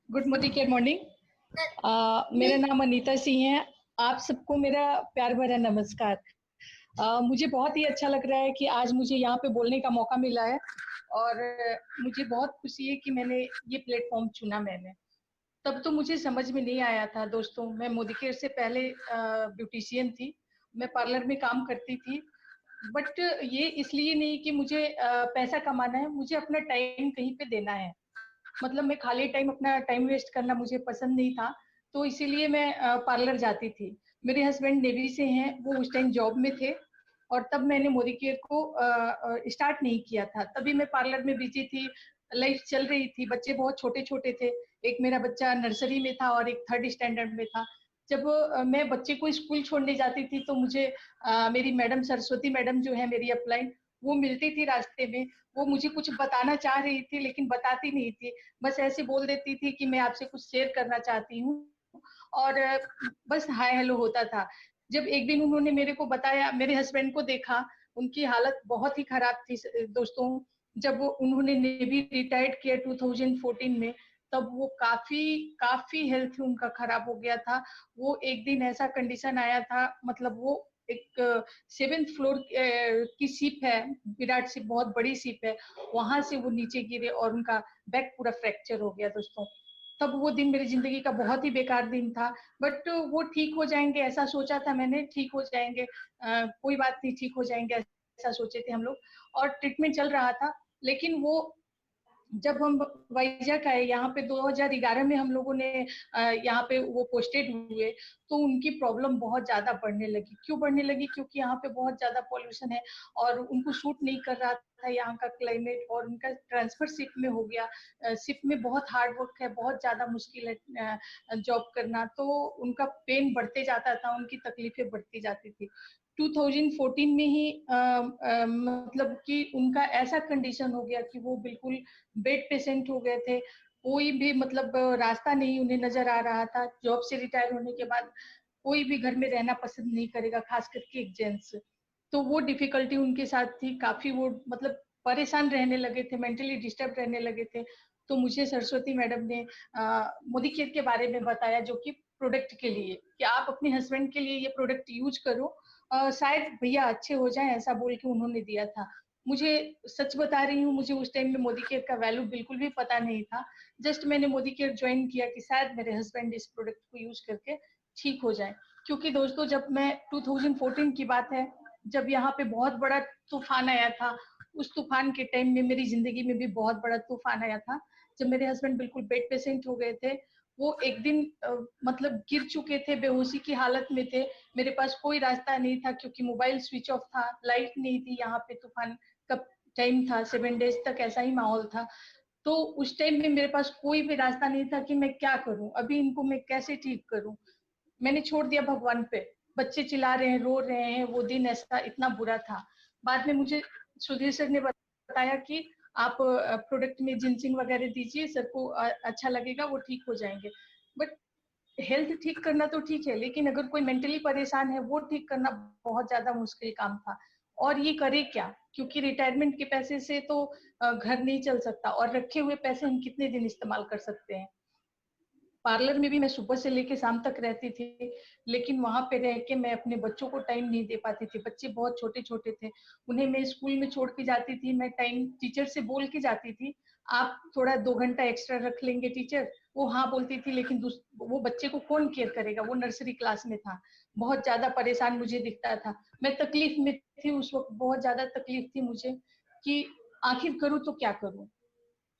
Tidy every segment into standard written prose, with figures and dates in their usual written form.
Good morning. मेरा नाम अनीता सिंह है। आप सबको मेरा प्यार भरा नमस्कार। मुझे बहुत ही अच्छा लग रहा है कि आज मुझे यहाँ पे बोलने का मौका मिला है और मुझे बहुत खुशी है कि मैंने ये प्लेटफॉर्म चुना। मैंने तब तो मुझे समझ में नहीं आया था दोस्तों। मैं मोदी केयर से पहले ब्यूटिशियन थी। मैं पार्लर में काम करती थी। बट ये इसलिए नहीं कि मुझे पैसा कमाना है, मुझे अपना टाइम कहीं पे देना है। मतलब मैं खाली टाइम अपना टाइम वेस्ट करना मुझे पसंद नहीं था। तो इसीलिए मैं पार्लर जाती थी। मेरे हस्बैंड नेवी से हैं, वो उस टाइम जॉब में थे और तब मैंने मोदी केयर को स्टार्ट नहीं किया था। तभी मैं पार्लर में बिजी थी, लाइफ चल रही थी। बच्चे बहुत छोटे छोटे थे। एक मेरा बच्चा नर्सरी में था और एक थर्ड स्टैंडर्ड में था। जब मैं बच्चे को स्कूल छोड़ने जाती थी तो मुझे मेरी मैडम सरस्वती मैडम जो है मेरी अपलाइन, वो मिलती थी रास्ते में। वो मुझे कुछ बताना चाह रही थी लेकिन बताती नहीं थी। बस ऐसे बोल देती थी कि मैं आपसे कुछ शेयर करना चाहती हूँ और बस हाय हेलो होता था। जब एक दिन उन्होंने मेरे को बताया, मेरे हस्बैंड को देखा, उनकी हालत बहुत ही खराब थी दोस्तों। जब वो उन्होंने नेवी रिटायर्ड किया 2014 में, तब वो काफी काफी हेल्थ उनका खराब हो गया था। वो एक दिन ऐसा कंडीशन आया था, मतलब वो एक 7th फ्लोर की शिप है, विराट शिप, बहुत बड़ी शिप है, वहां से वो नीचे गिरे और उनका बैक पूरा फ्रैक्चर हो गया दोस्तों। तब वो दिन मेरी जिंदगी का बहुत ही बेकार दिन था। बट वो ठीक हो जाएंगे ऐसा सोचा था मैंने, ठीक हो जाएंगे, कोई बात नहीं, ठीक हो जाएंगे ऐसा सोचे थे हम लोग। और ट्रीटमेंट चल रहा था। लेकिन वो जब हम वाइजैक आए यहाँ पे 2011 में, हम लोगों ने यहाँ पे वो पोस्टेड हुए, तो उनकी प्रॉब्लम बहुत ज्यादा बढ़ने लगी। क्यों बढ़ने लगी? क्योंकि यहाँ पे बहुत ज्यादा पॉल्यूशन है और उनको सूट नहीं कर रहा था यहाँ का क्लाइमेट, और उनका ट्रांसफर शिप में हो गया। शिप में बहुत हार्ड वर्क है, बहुत ज्यादा मुश्किल है जॉब करना, तो उनका पेन बढ़ते जाता था, उनकी तकलीफें बढ़ती जाती थी। 2014 में ही मतलब कि उनका ऐसा कंडीशन हो गया कि वो बिल्कुल बेड पेशेंट हो गए थे। कोई भी मतलब रास्ता नहीं उन्हें नजर आ रहा था। जॉब से रिटायर होने के बाद कोई भी घर में रहना पसंद नहीं करेगा, खास करके एक जेंट्स। तो वो डिफिकल्टी उनके साथ थी काफी। वो मतलब परेशान रहने लगे थे, मेंटली डिस्टर्ब रहने लगे थे। तो मुझे सरस्वती मैडम ने मोदी केयर के बारे में बताया, जो कि प्रोडक्ट के लिए, कि आप अपने हस्बैंड के लिए ये प्रोडक्ट यूज करो, शायद भैया अच्छे हो जाएं, ऐसा बोल के उन्होंने दिया था। मुझे सच बता रही हूँ, मुझे उस टाइम में मोदी केयर का वैल्यू बिल्कुल भी पता नहीं था। जस्ट मैंने मोदी केयर ज्वाइन किया कि शायद मेरे हस्बैंड इस प्रोडक्ट को यूज करके ठीक हो जाए। क्योंकि दोस्तों, जब मैं 2014 की बात है, जब यहाँ पे बहुत बड़ा तूफान आया था, उस तूफान के टाइम में मेरी जिंदगी में भी बहुत बड़ा तूफान आया था। जब मेरे हस्बैंड बिल्कुल बेड पेशेंट हो गए थे, वो एक दिन मतलब गिर चुके थे, बेहोशी की हालत में थे। मेरे पास कोई रास्ता नहीं था क्योंकि मोबाइल स्विच ऑफ था, लाइट नहीं थी। यहाँ पे तूफान का टाइम था, 7 डेज तक ऐसा ही माहौल था। तो उस टाइम में मेरे पास कोई भी रास्ता नहीं था कि मैं क्या करूं, अभी इनको मैं कैसे ठीक करूं। मैंने छोड़ दिया भगवान पे। बच्चे चिल्ला रहे हैं, रो रहे हैं, वो दिन ऐसा इतना बुरा था। बाद में मुझे सुधीर सर ने बताया कि आप प्रोडक्ट में जिंसिंग वगैरह दीजिए, सर को अच्छा लगेगा, वो ठीक हो जाएंगे। बट हेल्थ ठीक करना तो ठीक है, लेकिन अगर कोई मेंटली परेशान है, वो ठीक करना बहुत ज्यादा मुश्किल काम था। और ये करे क्या? क्योंकि रिटायरमेंट के पैसे से तो घर नहीं चल सकता, और रखे हुए पैसे हम कितने दिन इस्तेमाल कर सकते हैं। पार्लर में भी मैं सुबह से लेके शाम तक रहती थी, लेकिन वहां पे रह के मैं अपने बच्चों को टाइम नहीं दे पाती थी। बच्चे बहुत छोटे छोटे थे, उन्हें मैं स्कूल में छोड़ के जाती थी। मैं टाइम टीचर से बोल के जाती थी, आप थोड़ा 2 घंटा एक्स्ट्रा रख लेंगे टीचर। वो हाँ बोलती थी, लेकिन वो बच्चे को कौन केयर करेगा? वो नर्सरी क्लास में था। बहुत ज्यादा परेशान मुझे दिखता था, मैं तकलीफ में थी उस वक्त, बहुत ज्यादा तकलीफ थी मुझे कि आखिर करूँ तो क्या करूँ।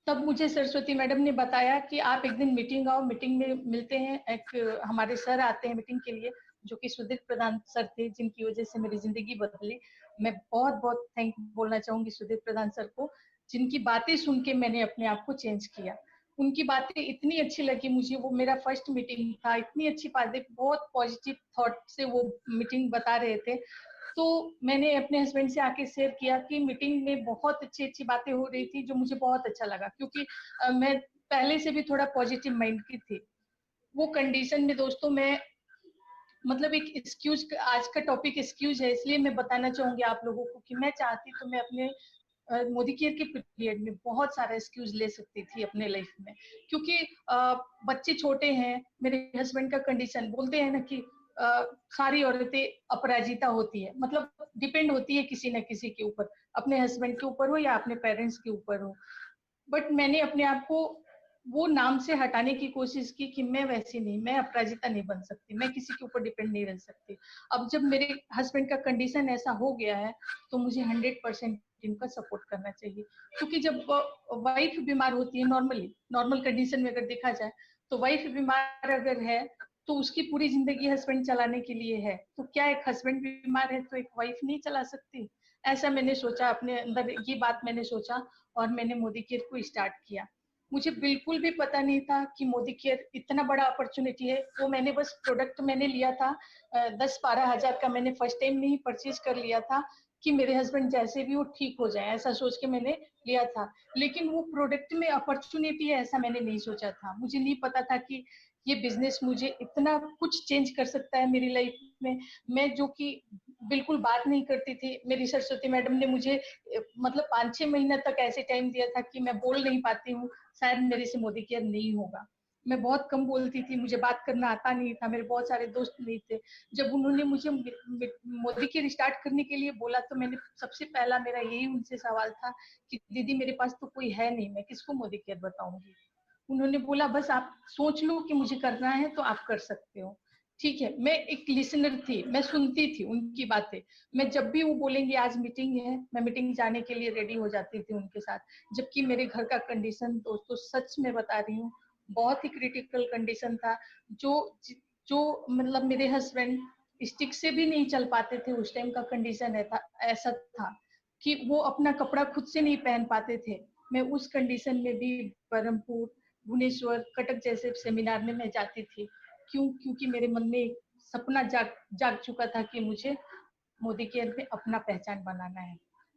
तब मुझे सरस्वती मैडम ने बताया कि आप एक दिन मीटिंग आओ, मीटिंग में मिलते हैं। एक हमारे सर आते हैं मीटिंग के लिए, जो कि सुधीर प्रधान सर थे, जिनकी वजह से मेरी जिंदगी बदली। मैं बहुत बहुत थैंक बोलना चाहूंगी सुधीर प्रधान सर को, जिनकी बातें सुन के मैंने अपने आप को चेंज किया। उनकी बातें इतनी अच्छी लगी मुझे, वो मेरा फर्स्ट मीटिंग था, इतनी अच्छी बातें, बहुत पॉजिटिव थॉट से वो मीटिंग बता रहे थे। तो मैंने अपने हस्बैंड से आके शेयर किया कि मीटिंग में बहुत अच्छी अच्छी बातें हो रही थी, जो मुझे बहुत अच्छा लगा, क्योंकि मैं पहले से भी थोड़ा पॉजिटिव माइंड की थी। वो कंडीशन में दोस्तों, मैं मतलब एक एक्सक्यूज, आज का टॉपिक एक्सक्यूज है, इसलिए मैं बताना चाहूंगी आप लोगों को कि मैं चाहती तो मैं अपने मोदी केयर के पीरियड में बहुत सारा एक्सक्यूज ले सकती थी अपने लाइफ में, क्योंकि बच्चे छोटे हैं, मेरे हस्बैंड का कंडीशन, बोलते हैं ना कि सारी औरतें अपराजिता होती है, मतलब डिपेंड होती है किसी न किसी के ऊपर, अपने हस्बैंड के ऊपर हो या अपने पेरेंट्स के ऊपर हो। बट मैंने अपने आप को वो नाम से हटाने की कोशिश की कि मैं वैसी नहीं, मैं अपराजिता नहीं बन सकती, मैं किसी के ऊपर डिपेंड नहीं रह सकती। अब जब मेरे हस्बैंड का कंडीशन ऐसा हो गया है तो मुझे 100% इनका सपोर्ट करना चाहिए, क्योंकि जब वाइफ बीमार होती है, नॉर्मल कंडीशन में अगर देखा जाए तो वाइफ बीमार अगर है तो उसकी पूरी जिंदगी हस्बैंड चलाने के लिए है, तो क्या एक हस्बैंड बीमार है तो एक वाइफ नहीं चला सकती? ऐसा मैंने सोचा, अपने अंदर ये बात मैंने सोचा और मैंने मोदी केयर को स्टार्ट किया। मुझे बिल्कुल भी पता नहीं था कि मोदी केयर इतना बड़ा अपॉर्चुनिटी है। वो मैंने बस प्रोडक्ट मैंने लिया था 10-12 हजार का, मैंने फर्स्ट टाइम में ही परचेज कर लिया था कि मेरे हस्बैंड जैसे भी वो ठीक हो जाए, ऐसा सोच के मैंने लिया था। लेकिन वो प्रोडक्ट में अपॉर्चुनिटी है ऐसा मैंने नहीं सोचा था। मुझे नहीं पता था कि ये बिजनेस मुझे इतना कुछ चेंज कर सकता है मेरी लाइफ में। मैं जो कि बिल्कुल बात नहीं करती थी, मेरी सरस्वती मैडम ने मुझे मतलब 5-6 महीने तक ऐसे टाइम दिया था कि मैं बोल नहीं पाती हूँ, शायद मेरे से मोदी केयर नहीं होगा। मैं बहुत कम बोलती थी, मुझे बात करना आता नहीं था, मेरे बहुत सारे दोस्त नहीं थे। जब उन्होंने मुझे मोदी केयर स्टार्ट करने के लिए बोला तो मैंने सबसे पहला मेरा यही उनसे सवाल था कि दीदी मेरे पास तो कोई है नहीं, मैं किसको मोदी केयर बताऊंगी। उन्होंने बोला बस आप सोच लो कि मुझे करना है तो आप कर सकते हो। ठीक है, मैं एक लिसनर थी, मैं सुनती थी उनकी बातें। मैं जब भी वो बोलेंगे आज मीटिंग है, मैं मीटिंग जाने के लिए रेडी हो जाती थी उनके साथ। जबकि मेरे घर का कंडीशन दोस्तों सच में बता रही हूँ बहुत ही क्रिटिकल कंडीशन था। जो जो मतलब मेरे हस्बैंड स्टिक से भी नहीं चल पाते थे, उस टाइम का कंडीशन ऐसा था कि वो अपना कपड़ा खुद से नहीं पहन पाते थे। मैं उस कंडीशन में भी बरहमपुर, भुवनेश्वर, कटक जैसे सेमिनार में मैं जाती थी। क्यों? क्योंकि मेरे मन में एक सपना जाग जाग चुका था कि मुझे मोदी केयर में अपना पहचान बनाना है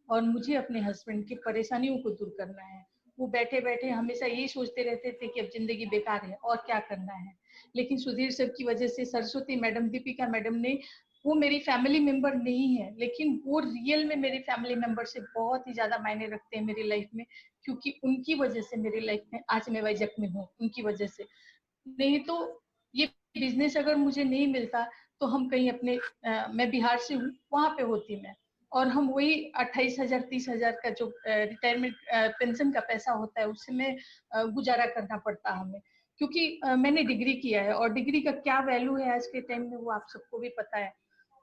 और मुझे अपने हस्बैंड की परेशानियों को दूर करना है। वो बैठे बैठे हमेशा यही सोचते रहते थे कि अब जिंदगी बेकार है और क्या करना है। लेकिन सुधीर सर की वजह से, सरस्वती मैडम, दीपिका मैडम ने, वो मेरी फैमिली मेंबर नहीं है लेकिन वो रियल में मेरी फैमिली मेंबर से बहुत ही ज्यादा मायने रखते हैं मेरी लाइफ में, क्योंकि उनकी वजह से मेरी लाइफ में आज मैं वैजक में हूँ, उनकी वजह से। नहीं तो ये बिजनेस अगर मुझे नहीं मिलता तो हम कहीं अपने मैं बिहार से हूँ, वहां पे होती मैं, और हम वही 28,000 30,000 का जो रिटायरमेंट पेंशन का पैसा होता है उससे में गुजारा करना पड़ता हमें। क्योंकि मैंने डिग्री किया है और डिग्री का क्या वैल्यू है आज के टाइम में वो आप सबको भी पता है।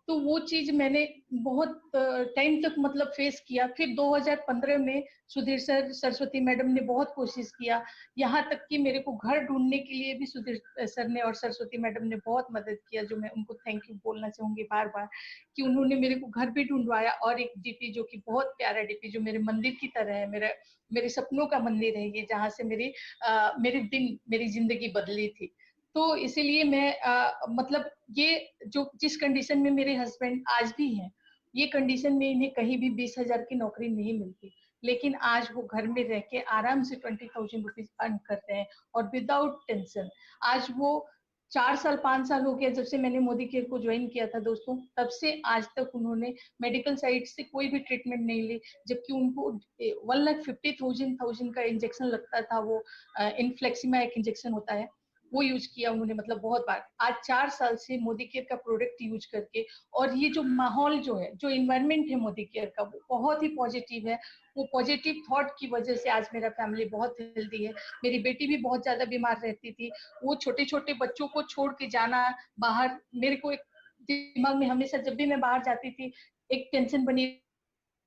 तो वो चीज मैंने बहुत टाइम तक मतलब फेस किया। फिर 2015 में सुधीर सर, सरस्वती मैडम ने बहुत कोशिश किया, यहाँ तक कि मेरे को घर ढूंढने के लिए भी सुधीर सर ने और सरस्वती मैडम ने बहुत मदद किया, जो मैं उनको थैंक यू बोलना चाहूंगी बार बार, कि उन्होंने मेरे को घर भी ढूंढवाया और एक डीपी जो कि बहुत प्यारा डीपी, जो मेरे मंदिर की तरह है, मेरे सपनों का मंदिर है ये, जहाँ से मेरे दिन, मेरी जिंदगी बदली थी। तो इसीलिए मैं मतलब ये जो जिस कंडीशन में मेरे हस्बैंड आज भी हैं, ये कंडीशन में इन्हें कहीं भी 20,000 की नौकरी नहीं मिलती, लेकिन आज वो घर में रह के आराम से 20,000 रुपीज अर्न करते हैं और विदाउट टेंशन। आज वो 4 साल 5 साल हो गया जब से मैंने मोदी केयर को ज्वाइन किया था दोस्तों, तब से आज तक उन्होंने मेडिकल साइड से कोई भी ट्रीटमेंट नहीं ली। जबकि उनको 1,50,000 का इंजेक्शन लगता था, वो इनफ्लेक्सिमा एक इंजेक्शन होता है, वो यूज किया उन्होंने, मतलब बहुत बार। आज 4 साल से मोदी केयर का प्रोडक्ट यूज करके, और ये जो माहौल जो है, जो इन्वायरमेंट है मोदी केयर का, वो बहुत ही पॉजिटिव है। वो पॉजिटिव थॉट की वजह से आज मेरा फैमिली बहुत हेल्दी है। मेरी बेटी भी बहुत ज्यादा बीमार रहती थी, वो छोटे छोटे बच्चों को छोड़ के जाना बाहर, मेरे को एक दिमाग में हमेशा जब भी मैं बाहर जाती थी एक टेंशन बनी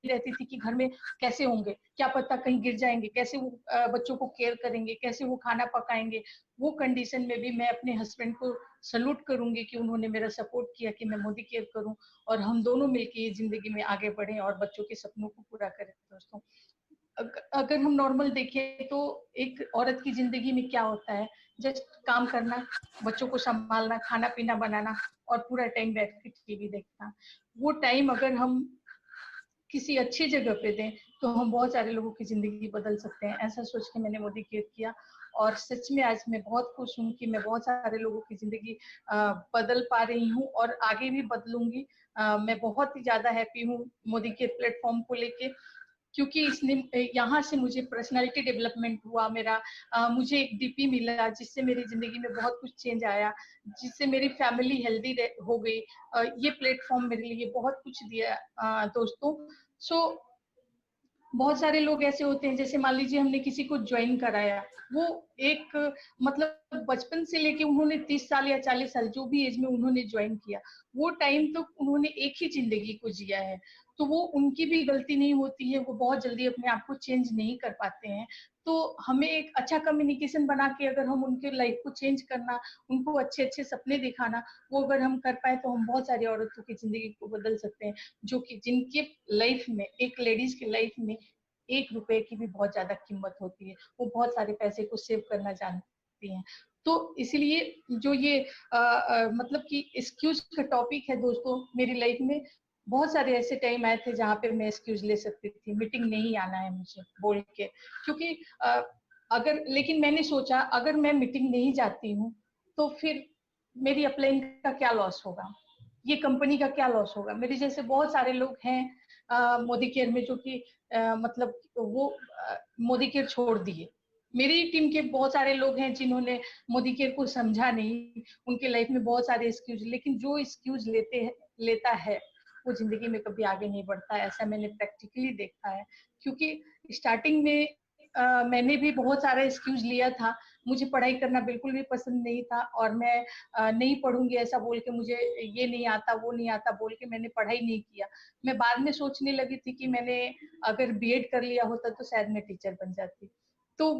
रहती थी कि घर में कैसे होंगे, क्या पता कहीं गिर जाएंगे, कैसे वो बच्चों को केयर करेंगे, कैसे वो खाना पकाएंगे। वो कंडीशन में भी मैं अपने हस्बैंड को सल्यूट करूंगी कि उन्होंने मेरा सपोर्ट किया कि मैं मोदी केयर करूं और हम दोनों मिलकर ये जिंदगी में आगे बढ़े और बच्चों के सपनों को पूरा करें। दोस्तों, अगर हम नॉर्मल देखें तो एक औरत की जिंदगी में क्या होता है, जस्ट काम करना, बच्चों को संभालना, खाना पीना बनाना और पूरा टाइम बैठ के टीवी देखना। वो टाइम अगर हम किसी अच्छी जगह पे दें तो हम बहुत सारे लोगों की जिंदगी बदल सकते हैं। ऐसा सोच के मैंने मोदी केयर किया और सच में आज मैं बहुत खुश हूँ कि मैं बहुत सारे लोगों की जिंदगी बदल पा रही हूँ और आगे भी बदलूंगी। मैं बहुत ही ज्यादा हैप्पी हूँ मोदी केयर प्लेटफॉर्म को लेके। क्योंकि इसने यहाँ से मुझे पर्सनालिटी डेवलपमेंट हुआ मेरा, मुझे एक डीपी मिला जिससे मेरी जिंदगी में बहुत कुछ चेंज आया, जिससे मेरी फैमिली हेल्दी हो गई। ये प्लेटफॉर्म मेरे लिए बहुत कुछ दिया दोस्तों। सो बहुत सारे लोग ऐसे होते हैं, जैसे मान लीजिए हमने किसी को ज्वाइन कराया, वो एक मतलब बचपन से लेके उन्होंने 30 साल या 40 साल जो भी एज में उन्होंने ज्वाइन किया, वो टाइम तो उन्होंने एक ही जिंदगी को जिया है, तो वो उनकी भी गलती नहीं होती है, वो बहुत जल्दी अपने आप को चेंज नहीं कर पाते हैं। तो हमें एक अच्छा कम्युनिकेशन बना के अगर हम उनके लाइफ को चेंज करना, उनको अच्छे अच्छे सपने दिखाना, वो अगर हम कर पाए तो हम बहुत सारी औरतों की जिंदगी को बदल सकते हैं, जो कि जिनके लाइफ में, एक लेडीज की लाइफ में 1 रुपए की भी बहुत ज्यादा कीमत होती है, वो बहुत सारे पैसे को सेव करना जानती हैं। तो इसलिए जो ये मतलब कि एक्सक्यूज का टॉपिक है दोस्तों, मेरी लाइफ में बहुत सारे ऐसे टाइम आए थे जहाँ पे मैं एक्सक्यूज ले सकती थी, मीटिंग नहीं आना है मुझे बोल के, क्योंकि अगर, लेकिन मैंने सोचा अगर मैं मीटिंग नहीं जाती हूँ तो फिर मेरी अपलाइन का क्या लॉस होगा, ये कंपनी का क्या लॉस होगा। मेरे जैसे बहुत सारे लोग हैं मोदी केयर में, जो कि मतलब वो मोदी केयर छोड़ दिए। मेरी टीम के बहुत सारे लोग हैं जिन्होंने मोदी केयर को समझा नहीं, उनके लाइफ में बहुत सारे एक्सक्यूज, लेकिन जो एक्सक्यूज लेता है वो जिंदगी में कभी आगे नहीं बढ़ता है, ऐसा मैंने प्रैक्टिकली देखा है। क्योंकि स्टार्टिंग में मैंने भी बहुत सारा एक्सक्यूज लिया था, मुझे पढ़ाई करना बिल्कुल भी पसंद नहीं था, और मैं नहीं पढ़ूंगी ऐसा बोल के, मुझे ये नहीं आता वो नहीं आता बोल के मैंने पढ़ाई नहीं किया। मैं बाद में सोचने लगी थी कि मैंने अगर बीएड कर लिया होता तो शायद मैं टीचर बन जाती। तो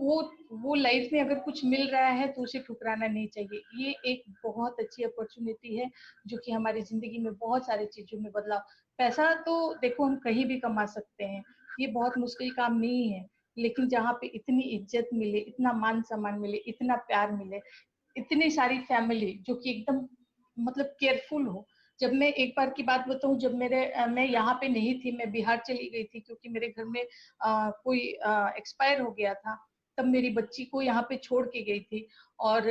वो लाइफ में अगर कुछ मिल रहा है तो उसे ठुकराना नहीं चाहिए। ये एक बहुत अच्छी अपॉर्चुनिटी है जो कि हमारी जिंदगी में बहुत सारी चीजों में बदलाव, पैसा तो देखो हम कहीं भी कमा सकते हैं, ये बहुत मुश्किल काम नहीं है, लेकिन जहाँ पे इतनी इज्जत मिले, इतना मान सम्मान मिले, इतना प्यार मिले, इतनी सारी फैमिली जो कि एकदम मतलब केयरफुल हो। जब मैं एक बार की बात बताऊं, जब मैं यहाँ पे नहीं थी, मैं बिहार चली गई थी क्योंकि मेरे घर में कोई एक्सपायर हो गया था, तब मेरी बच्ची को यहाँ पे छोड़ के गई थी, और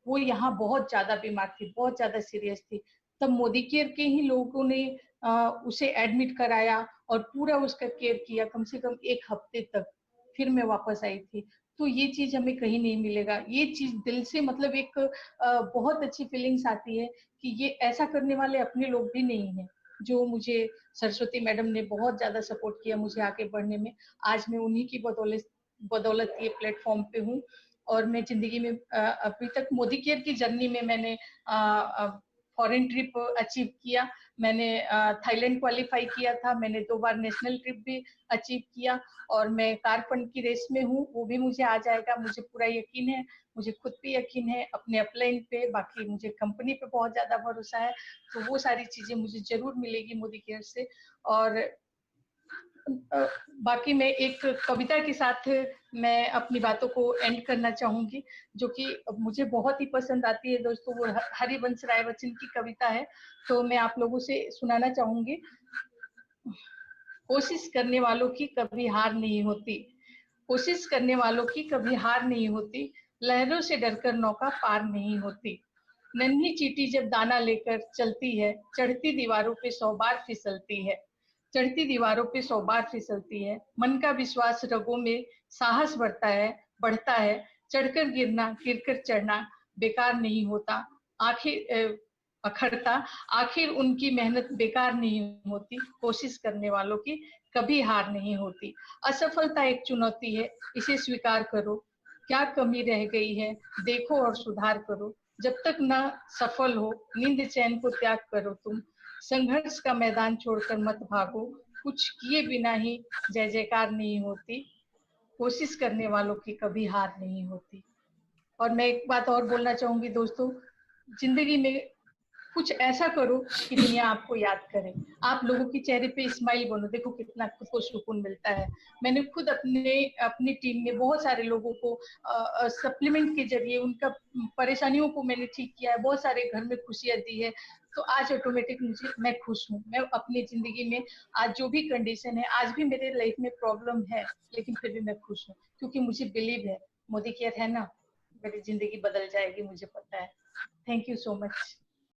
वो यहाँ बहुत ज्यादा बीमार थी, बहुत ज्यादा सीरियस थी। तब मोदी केयर के ही लोगों ने उसे एडमिट कराया और पूरा उसका केयर किया, कम से कम 1 हफ्ते तक। फिर मैं वापस आई थी। तो ये चीज हमें कहीं नहीं मिलेगा, ये चीज दिल से मतलब एक बहुत अच्छी फीलिंग्स आती है कि ये ऐसा करने वाले अपने लोग भी नहीं है। जो मुझे सरस्वती मैडम ने बहुत ज्यादा सपोर्ट किया मुझे आगे बढ़ने में, आज मैं उन्हीं की बदौलत बदौलत ये प्लेटफॉर्म पे हूँ। और मैं जिंदगी में अभी तक मोदी केयर की जर्नी में मैंने फॉरेन ट्रिप अचीव किया, मैंने थाईलैंड क्वालिफाई किया था, मैंने 2 बार नेशनल ट्रिप भी अचीव किया, और मैं कार फंड की रेस में हूँ, वो भी मुझे आ जाएगा, मुझे पूरा यकीन है, मुझे खुद पे यकीन है, अपने अपलाइन पे, बाकी मुझे कंपनी पे बहुत ज्यादा भरोसा है। तो वो सारी चीजें मुझे जरूर मिलेगी मोदी केयर से। और बाकी मैं एक कविता के साथ मैं अपनी बातों को एंड करना चाहूंगी, जो कि मुझे बहुत ही पसंद आती है दोस्तों, वो हरिवंश राय बच्चन की कविता है, तो मैं आप लोगों से सुनाना चाहूंगी। कोशिश करने वालों की कभी हार नहीं होती, कोशिश करने वालों की कभी हार नहीं होती, लहरों से डरकर नौका पार नहीं होती। नन्ही चींटी जब दाना लेकर चलती है, चढ़ती दीवारों पे 100 बार फिसलती है, चढ़ती दीवारों पे 100 बार फिसलती है। मन का विश्वास रगों में साहस बढ़ता है, चढ़कर गिरना गिरकर चढ़ना बेकार नहीं होता, आखिर अखरता, आखिर उनकी मेहनत बेकार नहीं होती, कोशिश करने वालों की कभी हार नहीं होती। असफलता एक चुनौती है, इसे स्वीकार करो, क्या कमी रह गई है देखो और सुधार करो, जब तक न सफल हो नींद चैन को त्याग करो तुम, संघर्ष का मैदान छोड़कर मत भागो, कुछ किए बिना ही जय जयकार नहीं होती, कोशिश करने वालों की कभी हार नहीं होती। और मैं एक बात और बोलना चाहूंगी दोस्तों, जिंदगी में कुछ ऐसा करो कि दुनिया आपको याद करे, आप लोगों के चेहरे पे स्माइल बनो, देखो कितना खुद को सुकून मिलता है। मैंने खुद अपनी टीम में बहुत सारे लोगों को सप्लीमेंट के जरिए उनका परेशानियों को मैंने ठीक किया है, बहुत सारे घर में खुशियां दी है। तो आज ऑटोमेटिक मैं खुश हूँ, मैं अपनी जिंदगी में आज जो भी कंडीशन है, आज भी मेरे लाइफ में प्रॉब्लम है, लेकिन फिर भी मैं खुश हूँ, क्योंकि मुझे बिलीव है मोदी केयर है ना, मेरी जिंदगी बदल जाएगी, मुझे पता है। Thank you so much.